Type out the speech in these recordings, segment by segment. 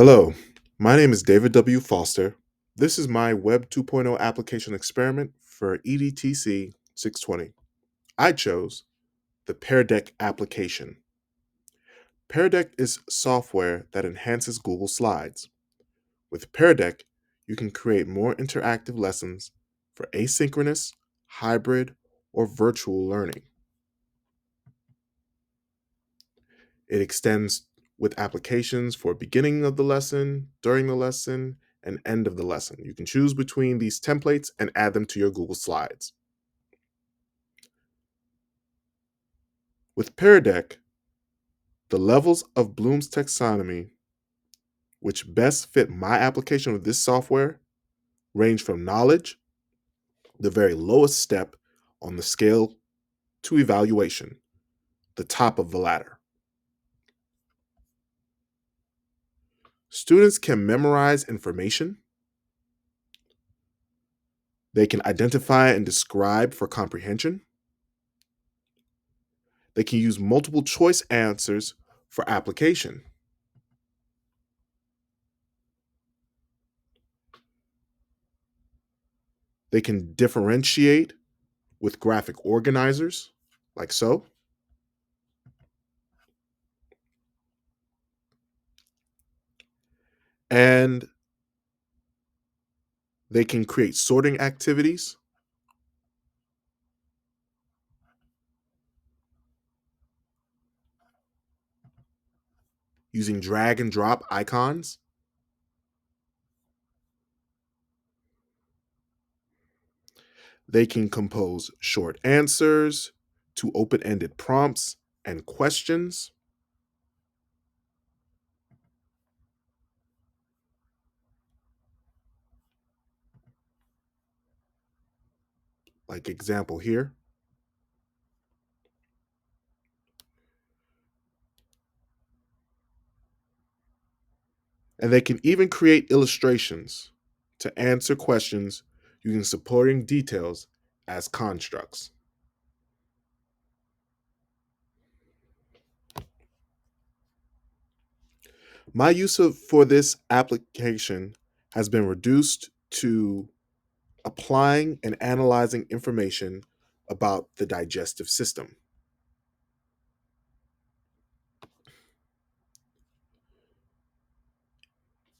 Hello, my name is David W. Foster. This is my Web 2.0 application experiment for EDTC 620. I chose the Pear Deck application. Pear Deck is software that enhances Google Slides. With Pear Deck, you can create more interactive lessons for asynchronous, hybrid, or virtual learning. It extends with applications for beginning of the lesson, during the lesson, and end of the lesson. You can choose between these templates and add them to your Google Slides. With Pear Deck, the levels of Bloom's taxonomy, which best fit my application of this software, range from knowledge, the very lowest step on the scale, to evaluation, the top of the ladder. Students can memorize information. They can identify and describe for comprehension. They can use multiple choice answers for application. They can differentiate with graphic organizers, like so. And they can create sorting activities. Using drag and drop icons. They can compose short answers to open-ended prompts and questions. Like example here. And they can even create illustrations to answer questions using supporting details as constructs. My use for this application has been reduced to applying and analyzing information about the digestive system.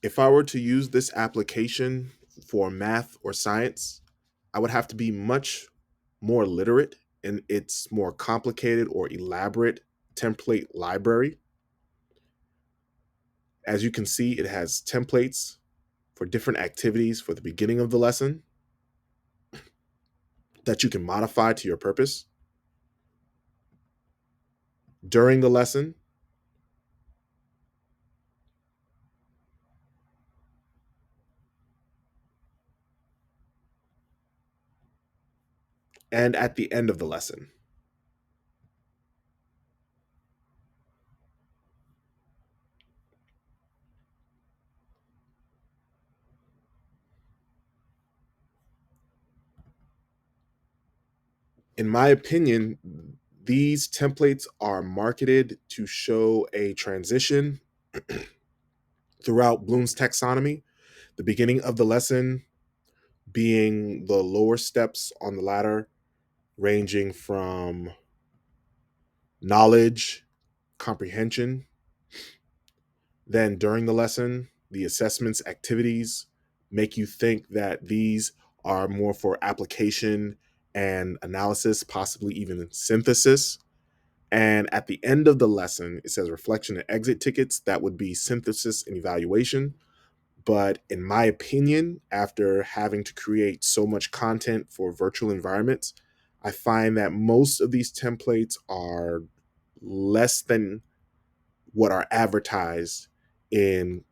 If I were to use this application for math or science, I would have to be much more literate in its more complicated or elaborate template library. As you can see, it has templates for different activities for the beginning of the lesson that you can modify to your purpose. During the lesson, and at the end of the lesson. In my opinion, these templates are marketed to show a transition throughout Bloom's taxonomy, the beginning of the lesson being the lower steps on the ladder, ranging from knowledge, comprehension. Then during the lesson, the assessments, activities make you think that these are more for application and analysis, possibly even synthesis. And at the end of the lesson, it says reflection and exit tickets. That would be synthesis and evaluation. But in my opinion, after having to create so much content for virtual environments, I find that most of these templates are less than what are advertised in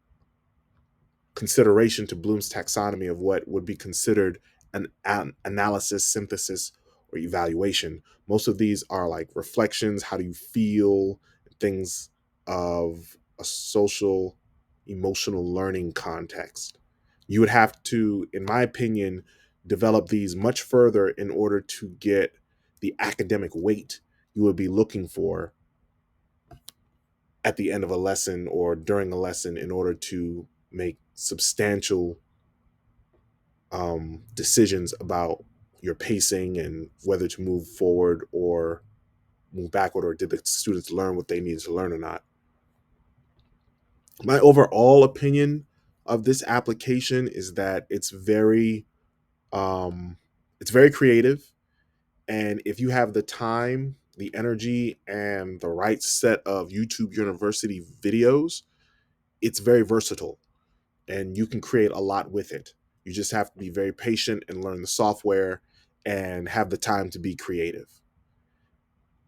consideration to Bloom's taxonomy of what would be considered an analysis, synthesis, or evaluation. Most of these are like reflections, how do you feel, things of a social, emotional learning context. You would have to, in my opinion, develop these much further in order to get the academic weight you would be looking for at the end of a lesson or during a lesson in order to make substantial decisions about your pacing and whether to move forward or move backward, or did the students learn what they needed to learn or not. My overall opinion of this application is that it's very creative, and if you have the time, the energy, and the right set of YouTube University videos, it's very versatile and you can create a lot with it. You just have to be very patient and learn the software and have the time to be creative.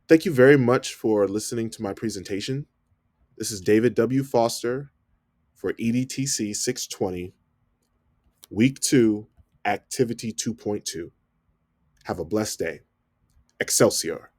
Thank you very much for listening to my presentation. This is David W. Foster for EDTC 620, Week 2, Activity 2.2. Have a blessed day. Excelsior.